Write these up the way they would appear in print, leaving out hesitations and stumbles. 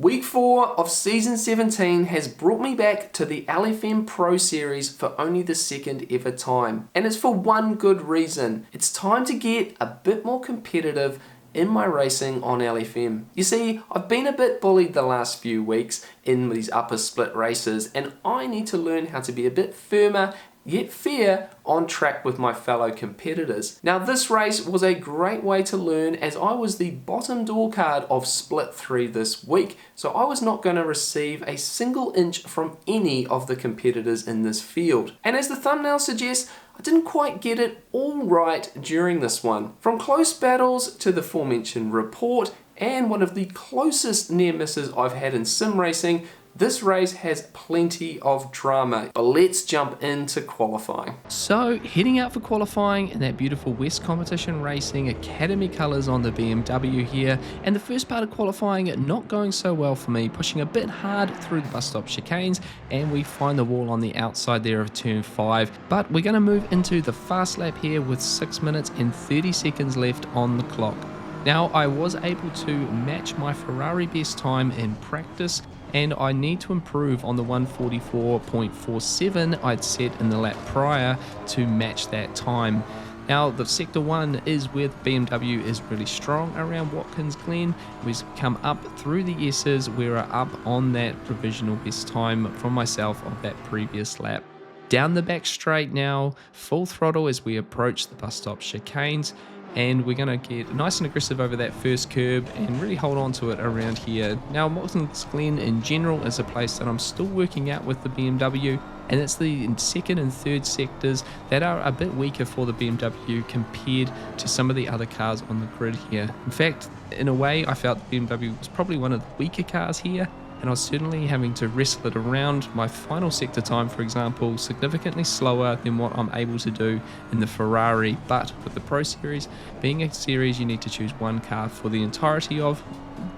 Week 4 of Season 17 has brought me back to the LFM Pro Series for only the second ever time. And it's for one good reason. It's time to get a bit more competitive in my racing on LFM. You see, I've been a bit bullied the last few weeks in these upper split races, and I need to learn how to be a bit firmer yet fair on track with my fellow competitors. Now this race was a great way to learn, as I was the bottom door card of split 3 this week, so I was not going to receive a single inch from any of the competitors in this field. And as the thumbnail suggests, I didn't quite get it all right during this one. From close battles to the aforementioned report and one of the closest near misses I've had in sim racing, this race has plenty of drama, but let's jump into qualifying. So heading out for qualifying in that beautiful West Competition Racing Academy colours on the BMW here, and the first part of qualifying not going so well for me, pushing a bit hard through the bus stop chicanes, and we find the wall on the outside there of turn 5, but we're going to move into the fast lap here with 6 minutes and 30 seconds left on the clock. Now I was able to match my Ferrari best time in practice, and I need to improve on the 144.47 I'd set in the lap prior to match that time. Now the sector 1 is where the BMW is really strong around Watkins Glen. We've come up through the S's, we're up on that provisional best time from myself of that previous lap. Down the back straight now, full throttle as we approach the bus stop chicanes, and we're going to get nice and aggressive over that first curb and really hold on to it around here. Now Watkins Glen in general is a place that I'm still working out with the BMW, and it's the second and third sectors that are a bit weaker for the BMW compared to some of the other cars on the grid here. In fact, in a way, I felt the BMW was probably one of the weaker cars here, and I was certainly having to wrestle it around. My final sector time, for example, significantly slower than what I'm able to do in the Ferrari. But with the Pro Series being a series you need to choose one car for the entirety of,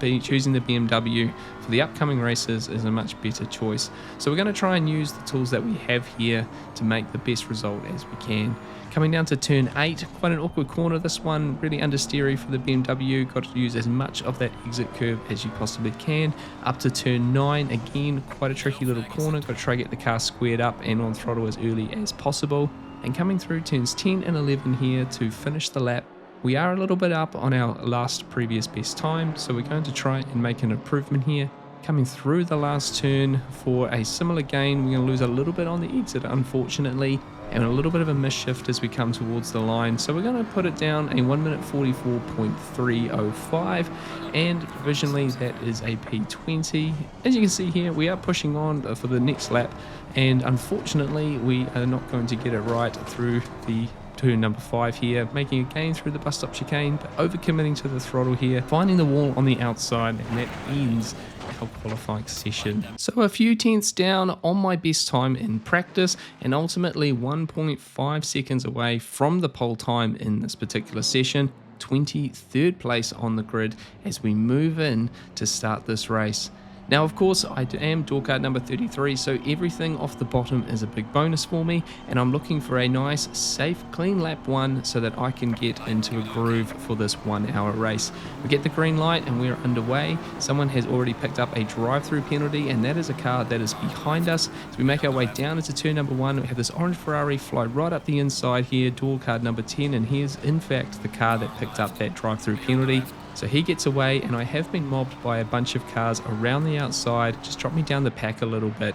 choosing the BMW for the upcoming races is a much better choice. So we're going to try and use the tools that we have here to make the best result as we can. Coming down to turn 8, quite an awkward corner this one, really understeery for the BMW, got to use as much of that exit curve as you possibly can. Up to turn 9, again, quite a tricky little corner, got to try to get the car squared up and on throttle as early as possible. And coming through turns 10 and 11 here to finish the lap, we are a little bit up on our last previous best time, so we're going to try and make an improvement here. Coming through the last turn for a similar gain, we're going to lose a little bit on the exit unfortunately, and a little bit of a misshift as we come towards the line, so we're going to put it down a 1 minute 44.305, and provisionally that is a P20. As you can see here, we are pushing on for the next lap, and unfortunately we are not going to get it right through the turn number 5 here, making a gain through the bus stop chicane, but overcommitting to the throttle here, finding the wall on the outside, and that ends our qualifying session. So a few tenths down on my best time in practice, and ultimately 1.5 seconds away from the pole time in this particular session. 23rd place on the grid as we move in to start this race. Now of course I am door card number 33, so everything off the bottom is a big bonus for me, and I'm looking for a nice safe clean lap 1 so that I can get into a groove for this 1 hour race. We get the green light and we're underway. Someone has already picked up a drive-through penalty, and that is a car that is behind us. So we make our way down into turn number 1. We have this orange Ferrari fly right up the inside here, door card number 10, and here's in fact the car that picked up that drive-through penalty. So he gets away, and I have been mobbed by a bunch of cars around the outside, just dropped me down the pack a little bit.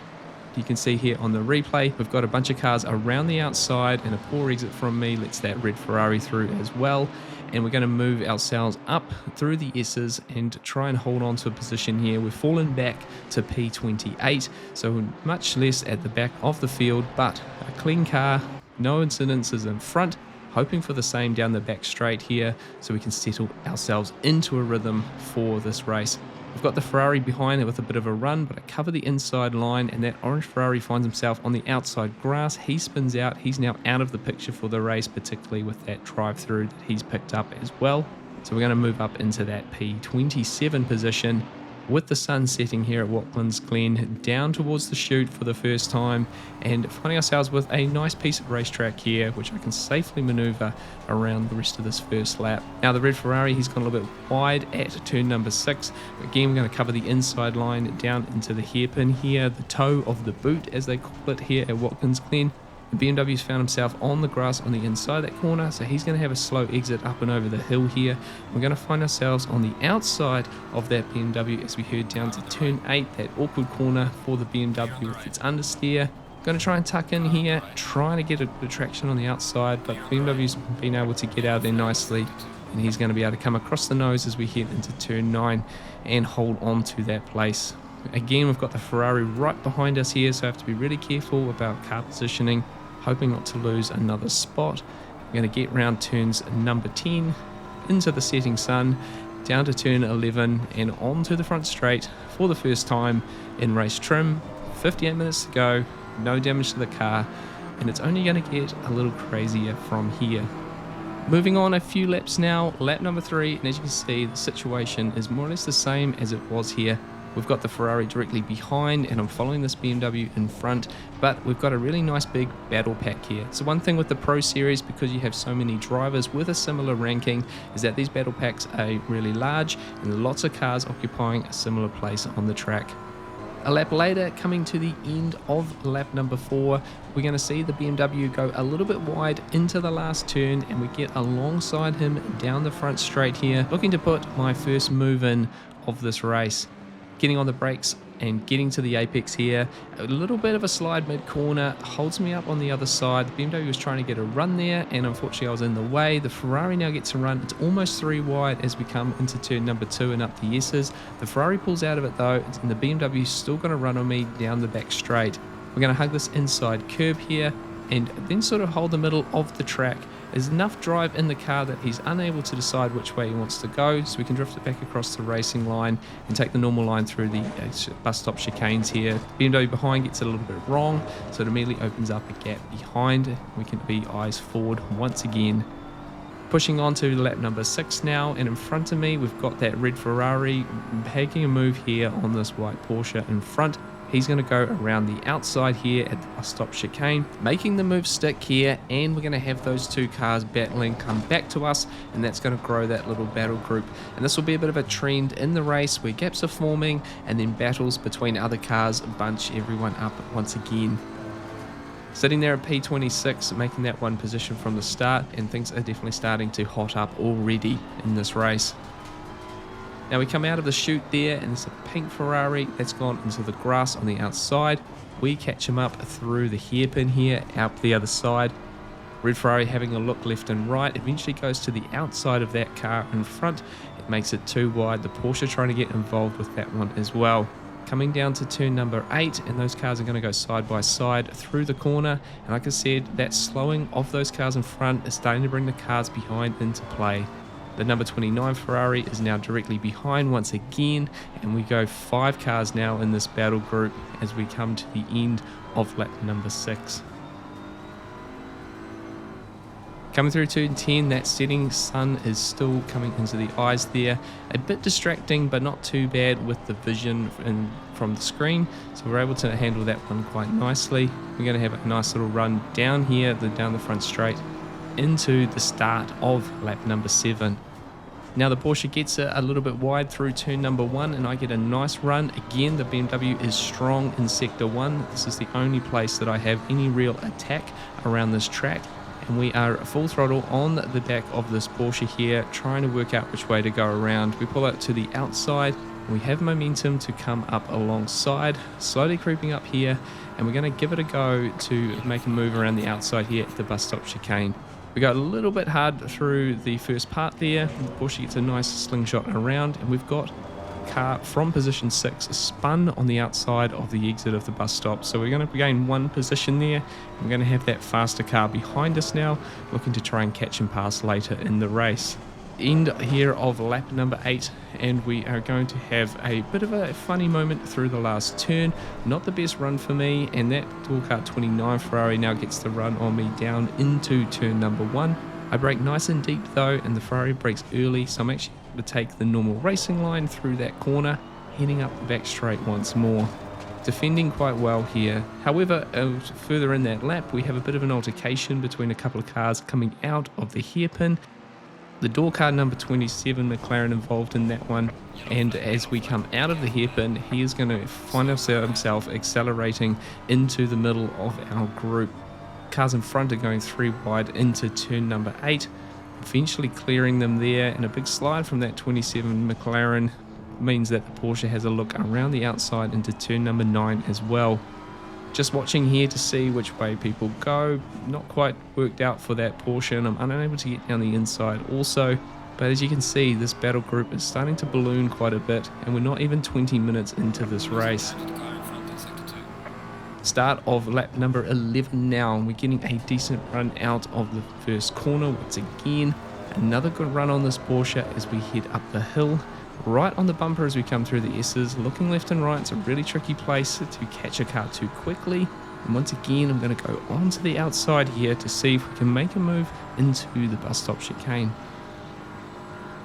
You can see here on the replay, we've got a bunch of cars around the outside, and a poor exit from me lets that red Ferrari through as well. And we're going to move ourselves up through the S's and try and hold on to a position here. We've fallen back to P28, so much less at the back of the field, but a clean car, no incidences in front. Hoping for the same down the back straight here so we can settle ourselves into a rhythm for this race. We've got the Ferrari behind it with a bit of a run, but I cover the inside line, and that orange Ferrari finds himself on the outside grass. He spins out. He's now out of the picture for the race, particularly with that drive-through that he's picked up as well. So we're going to move up into that P27 position with the sun setting here at Watkins Glen, down towards the chute for the first time, and finding ourselves with a nice piece of racetrack here, which I can safely maneuver around the rest of this first lap. Now the red Ferrari, he's gone a little bit wide at turn number 6. Again, we're going to cover the inside line down into the hairpin here, the toe of the boot as they call it here at Watkins Glen. The BMW's found himself on the grass on the inside of that corner, so he's going to have a slow exit up and over the hill here. We're going to find ourselves on the outside of that BMW as we head down to turn 8, that awkward corner for the BMW with its understeer. Going to try and tuck in here, trying to get a bit of traction on the outside, but BMW's been able to get out there nicely, and he's going to be able to come across the nose as we head into turn 9 and hold on to that place. Again, we've got the Ferrari right behind us here, so I have to be really careful about car positioning, hoping not to lose another spot. We're going to get round turns number 10 into the setting sun, down to turn 11 and onto the front straight for the first time in race trim. 58 minutes to go, no damage to the car, and it's only going to get a little crazier from here. Moving on a few laps now, lap number 3, and as you can see, the situation is more or less the same as it was here. We've got the Ferrari directly behind and I'm following this BMW in front, but we've got a really nice big battle pack here. So one thing with the Pro Series, because you have so many drivers with a similar ranking, is that these battle packs are really large and lots of cars occupying a similar place on the track. A lap later, coming to the end of lap number 4, we're going to see the BMW go a little bit wide into the last turn, and we get alongside him down the front straight here, looking to put my first move in of this race. Getting on the brakes and getting to the apex here, a little bit of a slide mid-corner, holds me up on the other side. The BMW was trying to get a run there, and unfortunately I was in the way. The Ferrari now gets a run. It's almost 3 wide as we come into turn number 2 and up the S's. The Ferrari pulls out of it though, and the BMW is still going to run on me down the back straight. We're going to hug this inside curb here, and then sort of hold the middle of the track. There's enough drive in the car that he's unable to decide which way he wants to go, so we can drift it back across the racing line and take the normal line through the bus stop chicanes here. BMW behind gets it a little bit wrong, so it immediately opens up a gap behind. We can be eyes forward once again. Pushing on to lap number 6 now, and in front of me we've got that red Ferrari making a move here on this white Porsche in front. He's going to go around the outside here at the bus stop chicane, making the move stick here, and we're going to have those 2 cars battling come back to us, and that's going to grow that little battle group. And this will be a bit of a trend in the race where gaps are forming and then battles between other cars bunch everyone up once again. Sitting there at P26, making that 1 position from the start, and things are definitely starting to hot up already in this race. Now we come out of the chute there, and there's a pink Ferrari that's gone into the grass on the outside. We catch him up through the hairpin here, out the other side. Red Ferrari having a look left and right, eventually goes to the outside of that car in front. It makes it 2 wide. The Porsche trying to get involved with that one as well. Coming down to turn number 8, and those cars are going to go side by side through the corner. And like I said, that slowing of those cars in front is starting to bring the cars behind into play. The number 29 Ferrari is now directly behind once again, and we go 5 cars now in this battle group as we come to the end of lap number 6. Coming through turn 10, that setting sun is still coming into the eyes there. A bit distracting, but not too bad with the vision from the screen, so we're able to handle that one quite nicely. We're going to have a nice little run down here, down the front straight, into the start of lap number 7. Now the Porsche gets it a little bit wide through turn number 1, and I get a nice run. Again, the BMW is strong in sector 1. This is the only place that I have any real attack around this track, and we are full throttle on the back of this Porsche here, trying to work out which way to go around. We pull out to the outside, and we have momentum to come up alongside, slowly creeping up here, and we're going to give it a go to make a move around the outside here at the bus stop chicane. We go a little bit hard through the first part there, and the Porsche gets a nice slingshot around, and we've got a car from position 6 spun on the outside of the exit of the bus stop. So we're going to gain 1 position there. We're going to have that faster car behind us now, looking to try and catch and pass later in the race. End here of lap number 8, and we are going to have a bit of a funny moment through the last turn. Not the best run for me, and that Car 29 Ferrari now gets the run on me down into turn number 1. I brake nice and deep though, and the Ferrari brakes early, so I'm actually able to take the normal racing line through that corner. heading up the back straight once more. Defending quite well here. However, further in that lap, we have a bit of an altercation between a couple of cars coming out of the hairpin. The door car number 27 McLaren involved in that one, and as we come out of the hairpin, he is going to find himself accelerating into the middle of our group. Cars in front are going 3 wide into turn number 8, eventually clearing them there, and a big slide from that 27 McLaren means that the Porsche has a look around the outside into turn number 9 as well. Just watching here to see which way people go, not quite worked out for that Porsche, and I'm unable to get down the inside also, but as you can see, this battle group is starting to balloon quite a bit, and we're not even 20 minutes into this race. Start of lap number 11 now, and we're getting a decent run out of the first corner once again. Another good run on this Porsche as we head up the hill. Right on the bumper as we come through the S's, looking left and right. It's a really tricky place to catch a car too quickly. And once again, I'm going to go onto the outside here to see if we can make a move into the bus stop chicane.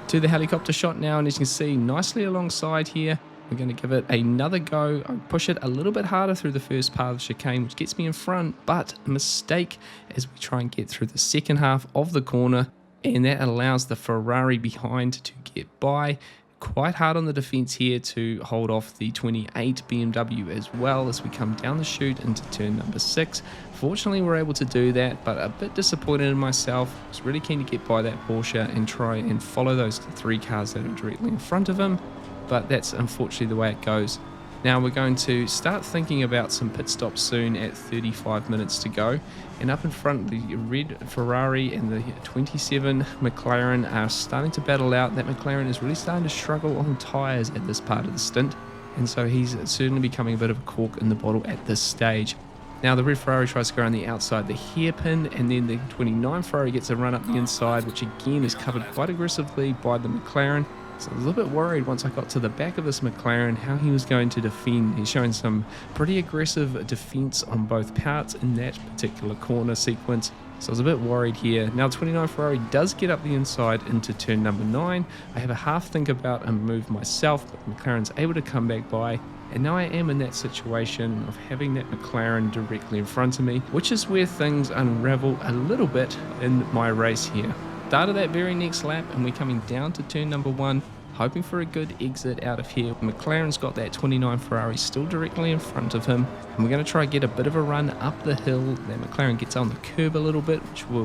To the helicopter shot now, and as you can see, nicely alongside here. We're going to give it another go. I push it a little bit harder through the first part of the chicane, which gets me in front, but a mistake as we try and get through the second half of the corner, and that allows the Ferrari behind to get by. Quite hard on the defense here to hold off the 28 BMW as well as we come down the chute into turn number 6. Fortunately, we're able to do that, but a bit disappointed in myself. I was really keen to get by that Porsche and try and follow those 3 cars that are directly in front of him, but that's unfortunately the way it goes. Now we're going to start thinking about some pit stops soon at 35 minutes to go, and up in front the red Ferrari and the 27 McLaren are starting to battle out. That McLaren is really starting to struggle on tyres at this part of the stint, and so he's certainly becoming a bit of a cork in the bottle at this stage. Now the red Ferrari tries to go around the outside the hairpin, and then the 29 Ferrari gets a run up the inside, which again is covered quite aggressively by the McLaren. So I was a little bit worried once I got to the back of this McLaren how he was going to defend. He's showing some pretty aggressive defense on both parts in that particular corner sequence. So I was a bit worried here. Now 29 Ferrari does get up the inside into turn number 9. I have a half think about a move myself, but McLaren's able to come back by. And now I am in that situation of having that McLaren directly in front of me, which is where things unravel a little bit in my race here. Started that very next lap, and we're coming down to turn number 1, hoping for a good exit out of here. McLaren's got that 29 Ferrari still directly in front of him, and we're going to try and get a bit of a run up the hill. That McLaren gets on the curb a little bit, which will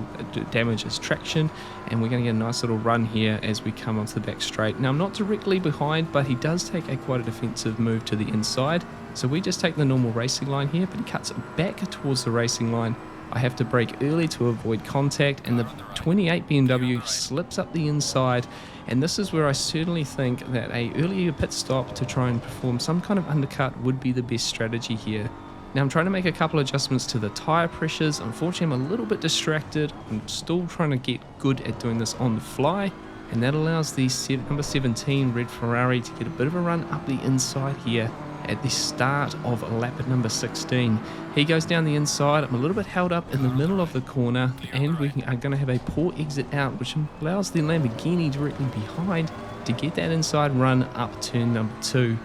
damage his traction, and we're going to get a nice little run here as we come onto the back straight. Now I'm not directly behind, but he does take quite a defensive move to the inside, so we just take the normal racing line here, but he cuts back towards the racing line. I have to brake early to avoid contact, and the 28 BMW slips up the inside, and this is where I certainly think that a earlier pit stop to try and perform some kind of undercut would be the best strategy here. Now I'm trying to make a couple of adjustments to the tyre pressures. Unfortunately, I'm a little bit distracted. I'm still trying to get good at doing this on the fly, and that allows the number 17 red Ferrari to get a bit of a run up the inside here at the start of lap number 16. He goes down the inside. I'm a little bit held up in the middle of the corner, and we are going to have a poor exit out, which allows the Lamborghini directly behind to get that inside run up turn number 2.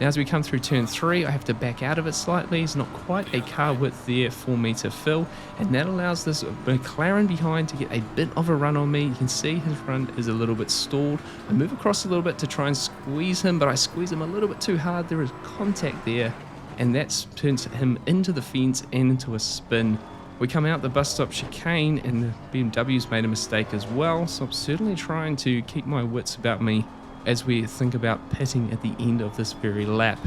Now as we come through turn 3, I have to back out of it slightly. It's not quite a car width there for me to fill, and that allows this McLaren behind to get a bit of a run on me. You can see his run is a little bit stalled. I move across a little bit to try and squeeze him, but I squeeze him a little bit too hard. There is contact there, and that turns him into the fence and into a spin. We come out the bus stop chicane, and the BMW's made a mistake as well, so I'm certainly trying to keep my wits about me as we think about pitting at the end of this very lap.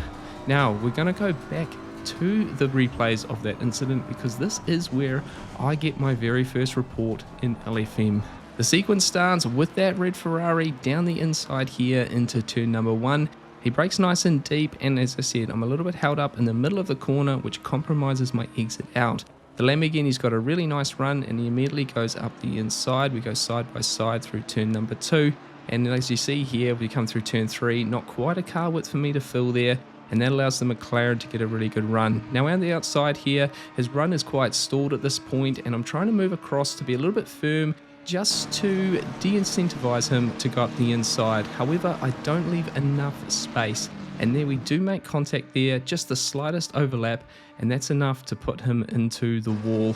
Now we're going to go back to the replays of that incident, because this is where I get my very first report in LFM. The sequence starts with that red Ferrari down the inside here into turn number 1. He brakes nice and deep, and as I said, I'm a little bit held up in the middle of the corner, which compromises my exit out. The Lamborghini's got a really nice run, and he immediately goes up the inside. We go side by side through turn number 2. And as you see here, we come through turn 3, not quite a car width for me to fill there, and that allows the McLaren to get a really good run. Now on the outside here, his run is quite stalled at this point, and I'm trying to move across to be a little bit firm just to de-incentivize him to go up the inside. However, I don't leave enough space. And there we do make contact there, just the slightest overlap, and that's enough to put him into the wall.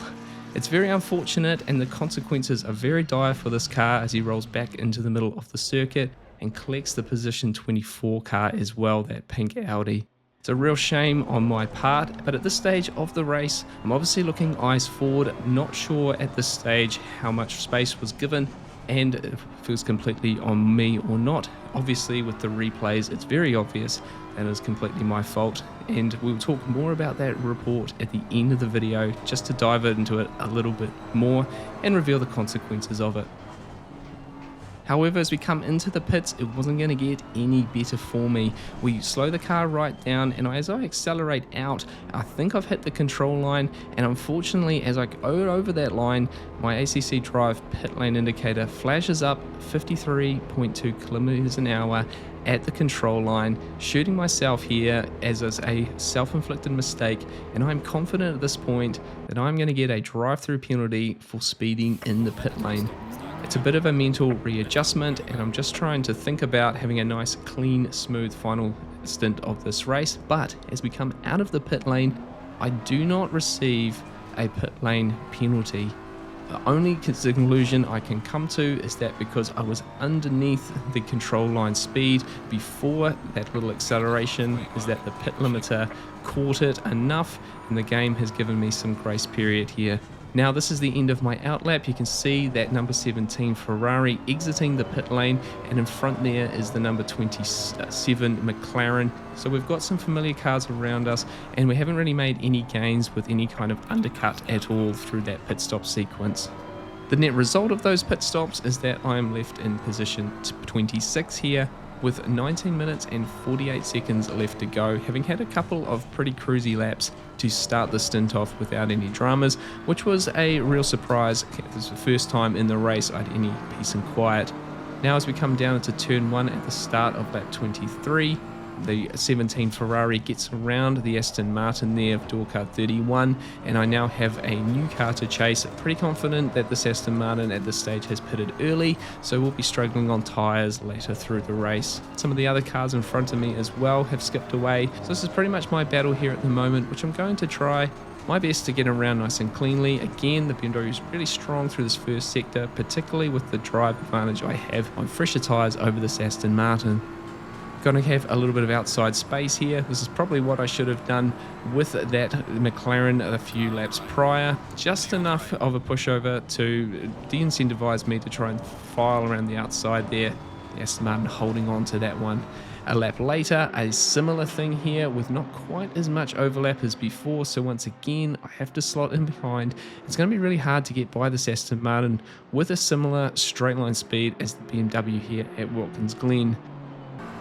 It's very unfortunate, and the consequences are very dire for this car as he rolls back into the middle of the circuit and collects the position 24 car as well, that pink Audi. It's a real shame on my part, but at this stage of the race, I'm obviously looking eyes forward, not sure at this stage how much space was given and if it was completely on me or not. Obviously with the replays, it's very obvious that it is completely my fault, and we'll talk more about that report at the end of the video just to dive into it a little bit more and reveal the consequences of it. However, as we come into the pits, it wasn't going to get any better for me. We slow the car right down, and as I accelerate out, I think I've hit the control line, and unfortunately as I go over that line, my ACC Drive pit lane indicator flashes up 53.2 kilometers an hour at the control line, shooting myself here as is a self-inflicted mistake, and I'm confident at this point that I'm going to get a drive-through penalty for speeding in the pit lane. It's a bit of a mental readjustment, and I'm just trying to think about having a nice, clean, smooth final stint of this race. But as we come out of the pit lane, I do not receive a pit lane penalty. The only conclusion I can come to is that because I was underneath the control line speed before that little acceleration, is that the pit limiter caught it enough, and the game has given me some grace period here. Now this is the end of my outlap. You can see that number 17 Ferrari exiting the pit lane, and in front there is the number 27 McLaren. So we've got some familiar cars around us, and we haven't really made any gains with any kind of undercut at all through that pit stop sequence. The net result of those pit stops is that I am left in position 26 here, with 19 minutes and 48 seconds left to go, having had a couple of pretty cruisy laps to start the stint off without any dramas, which was a real surprise. It was the first time in the race I had any peace and quiet. Now as we come down into turn 1 at the start of lap 23, the 17 Ferrari gets around the Aston Martin there of door car 31, and I now have a new car to chase. Pretty confident that this Aston Martin at this stage has pitted early, so we'll be struggling on tyres later through the race. Some of the other cars in front of me as well have skipped away, so this is pretty much my battle here at the moment, which I'm going to try my best to get around nice and cleanly. Again, the BMW is really strong through this first sector, particularly with the drive advantage I have on fresher tyres over this Aston Martin. Going to have a little bit of outside space here. This is probably what I should have done with that McLaren a few laps prior. Just enough of a pushover to de-incentivize me to try and file around the outside there. Aston Martin holding on to that one. A lap later, a similar thing here with not quite as much overlap as before, so once again I have to slot in behind. It's going to be really hard to get by this Aston Martin with a similar straight line speed as the BMW here at Watkins Glen.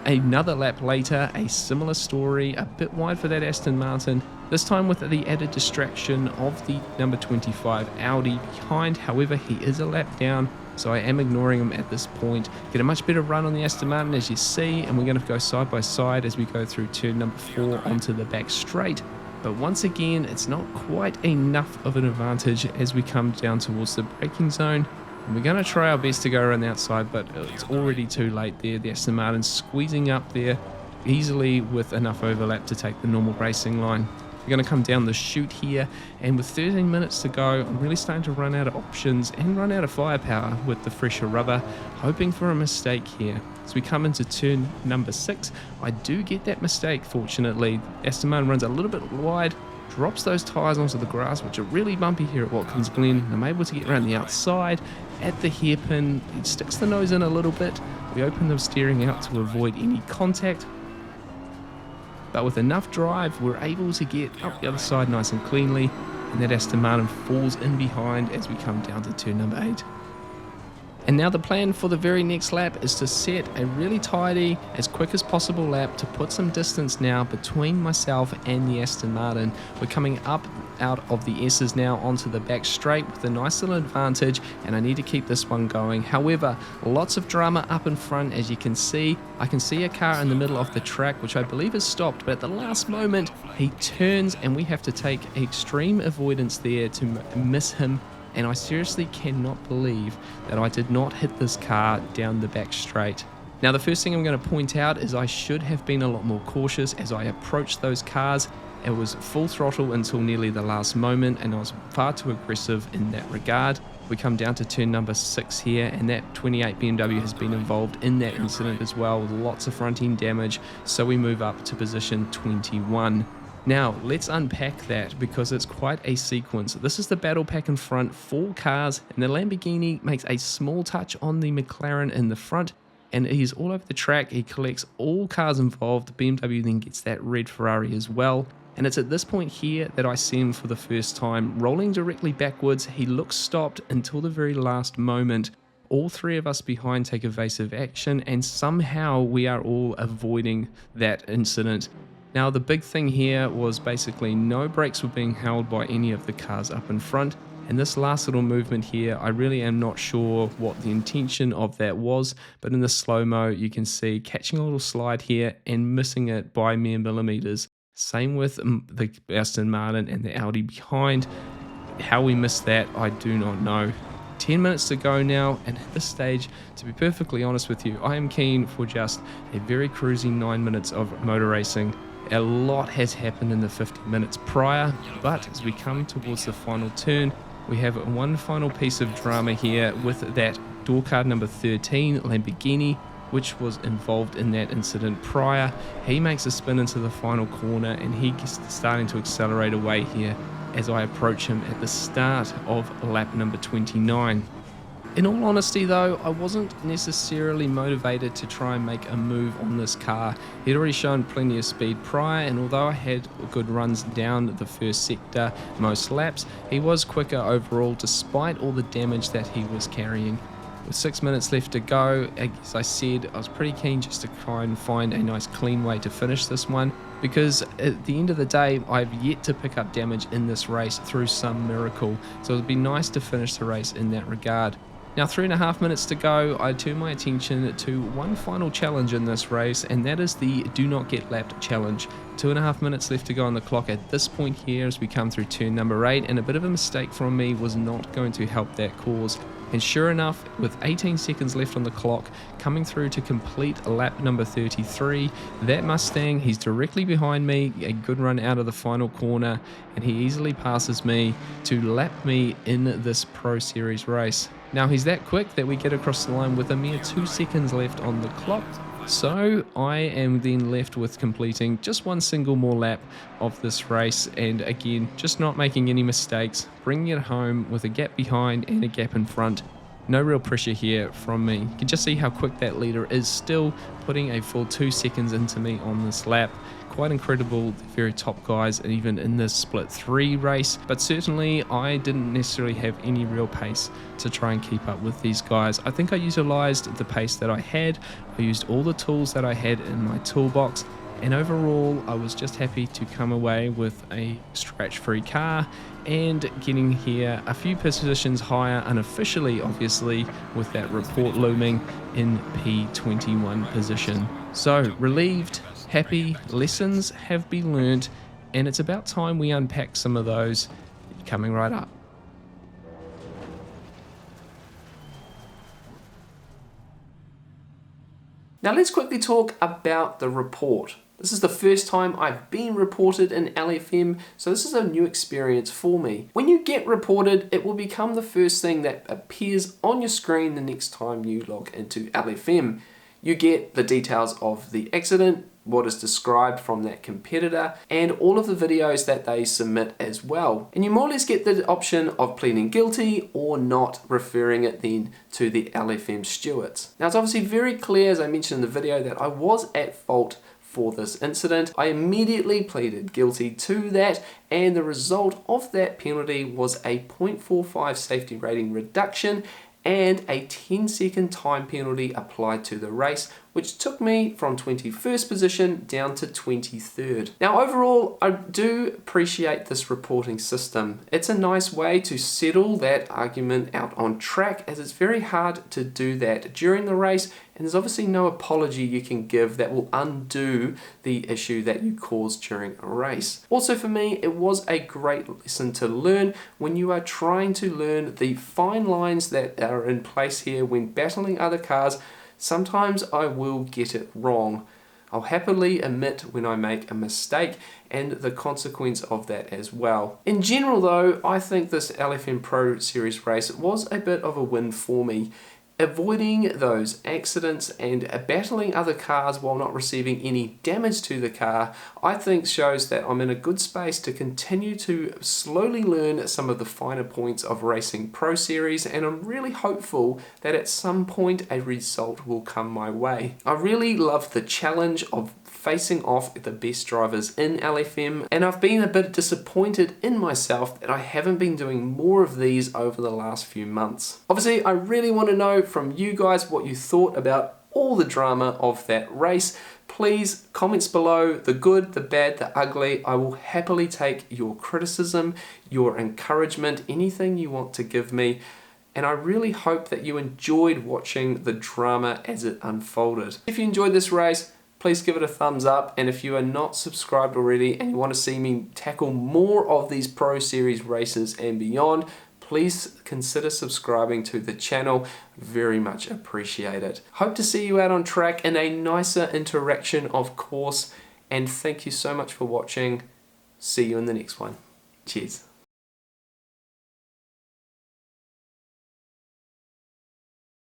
Another lap later, a similar story, a bit wide for that Aston Martin, this time with the added distraction of the number 25 Audi behind. However, he is a lap down, so I am ignoring him at this point. Get a much better run on the Aston Martin, as you see, and we're going to go side by side as we go through turn number 4 onto the back straight. But once again, it's not quite enough of an advantage as we come down towards the braking zone. And we're going to try our best to go around the outside, but it's already too late there. The Aston Martin squeezing up there easily with enough overlap to take the normal racing line. We're going to come down the chute here, and with 13 minutes to go, I'm really starting to run out of options and run out of firepower with the fresher rubber, hoping for a mistake here. As we come into turn number 6, I do get that mistake, fortunately. Aston Martin runs a little bit wide, drops those tyres onto the grass, which are really bumpy here at Watkins Glen. I'm able to get around the outside at the hairpin. It sticks the nose in a little bit. We open the steering out to avoid any contact, but with enough drive we're able to get up the other side nice and cleanly, and that Aston Martin falls in behind as we come down to turn number 8. And now the plan for the very next lap is to set a really tidy, as quick as possible lap to put some distance now between myself and the Aston Martin. We're coming up out of the S's now onto the back straight with a nice little advantage, and I need to keep this one going. However, lots of drama up in front, as you can see. I can see a car in the middle of the track, which I believe is stopped, but at the last moment he turns and we have to take extreme avoidance there to miss him. And I seriously cannot believe that I did not hit this car down the back straight. Now the first thing I'm going to point out is I should have been a lot more cautious as I approached those cars. It was full throttle until nearly the last moment, and I was far too aggressive in that regard. We come down to turn number 6 here, and that 28 BMW has been involved in that incident as well, with lots of front end damage, so we move up to position 21. Now let's unpack that, because it's quite a sequence. This is the battle pack in front, 4 cars, and the Lamborghini makes a small touch on the McLaren in the front, and he's all over the track. He collects all cars involved. BMW then gets that red Ferrari as well. And it's at this point here that I see him for the first time, rolling directly backwards. He looks stopped until the very last moment. All 3 of us behind take evasive action, and somehow we are all avoiding that incident. Now the big thing here was basically no brakes were being held by any of the cars up in front. And this last little movement here, I really am not sure what the intention of that was, but in the slow-mo you can see catching a little slide here and missing it by mere millimeters. Same with the Aston Martin and the Audi behind. How we missed that, I do not know. 10 minutes to go now, and at this stage, to be perfectly honest with you, I am keen for just a very cruising 9 minutes of motor racing. A lot has happened in the 50 minutes prior, but as we come towards the final turn, we have one final piece of drama here with that door card number 13 Lamborghini, which was involved in that incident prior. He makes a spin into the final corner, and he's starting to accelerate away here as I approach him at the start of lap number 29. In all honesty though, I wasn't necessarily motivated to try and make a move on this car. He'd already shown plenty of speed prior, and although I had good runs down the first sector most laps, he was quicker overall despite all the damage that he was carrying. With 6 minutes left to go, as I said, I was pretty keen just to try and find a nice clean way to finish this one, because at the end of the day, I've yet to pick up damage in this race through some miracle, so it would be nice to finish the race in that regard. Now 3.5 minutes to go, I turn my attention to one final challenge in this race, and that is the do not get lapped challenge. 2.5 minutes left to go on the clock at this point here as we come through turn number 8, and a bit of a mistake from me was not going to help that cause. And sure enough, with 18 seconds left on the clock, coming through to complete lap number 33, that Mustang, he's directly behind me, a good run out of the final corner, and he easily passes me to lap me in this Pro Series race. Now he's that quick that we get across the line with a mere 2 seconds left on the clock. So I am then left with completing just one single more lap of this race, and again, just not making any mistakes, bringing it home with a gap behind and a gap in front. No real pressure here from me. You can just see how quick that leader is, still putting a full 2 seconds into me on this lap. Quite incredible, the very top guys, even in this split 3 race, but certainly I didn't necessarily have any real pace to try and keep up with these guys. I think I utilized the pace that I had, I used all the tools that I had in my toolbox, and overall I was just happy to come away with a scratch-free car and getting here a few positions higher unofficially, obviously, with that report looming in P21 position. So relieved, happy, lessons have been learned, and it's about time we unpack some of those. Coming right up. Now let's quickly talk about the report. This is the first time I've been reported in LFM, so this is a new experience for me. When you get reported, it will become the first thing that appears on your screen the next time you log into LFM. You get the details of the accident, what is described from that competitor, and all of the videos that they submit as well. And you more or less get the option of pleading guilty or not, referring it then to the LFM stewards. Now it's obviously very clear, as I mentioned in the video, that I was at fault for this incident. I immediately pleaded guilty to that, and the result of that penalty was a 0.45 safety rating reduction and a 10-second time penalty applied to the race, which took me from 21st position down to 23rd. Now overall, I do appreciate this reporting system. It's a nice way to settle that argument out on track, as it's very hard to do that during the race, and there's obviously no apology you can give that will undo the issue that you caused during a race. Also for me, it was a great lesson to learn when you are trying to learn the fine lines that are in place here when battling other cars. Sometimes I will get it wrong. I'll happily admit when I make a mistake and the consequence of that as well. In general though, I think this LFM Pro Series race was a bit of a win for me. Avoiding those accidents and battling other cars while not receiving any damage to the car, I think shows that I'm in a good space to continue to slowly learn some of the finer points of racing Pro Series, and I'm really hopeful that at some point a result will come my way. I really love the challenge of facing off the best drivers in LFM, and I've been a bit disappointed in myself that I haven't been doing more of these over the last few months. Obviously, I really want to know from you guys what you thought about all the drama of that race. Please, comments below, the good, the bad, the ugly. I will happily take your criticism, your encouragement, anything you want to give me. And I really hope that you enjoyed watching the drama as it unfolded. If you enjoyed this race, please give it a thumbs up, and if you are not subscribed already and you want to see me tackle more of these Pro Series races and beyond, please consider subscribing to the channel. Very much appreciate it. Hope to see you out on track in a nicer interaction, of course, and thank you so much for watching. See you in the next one. Cheers.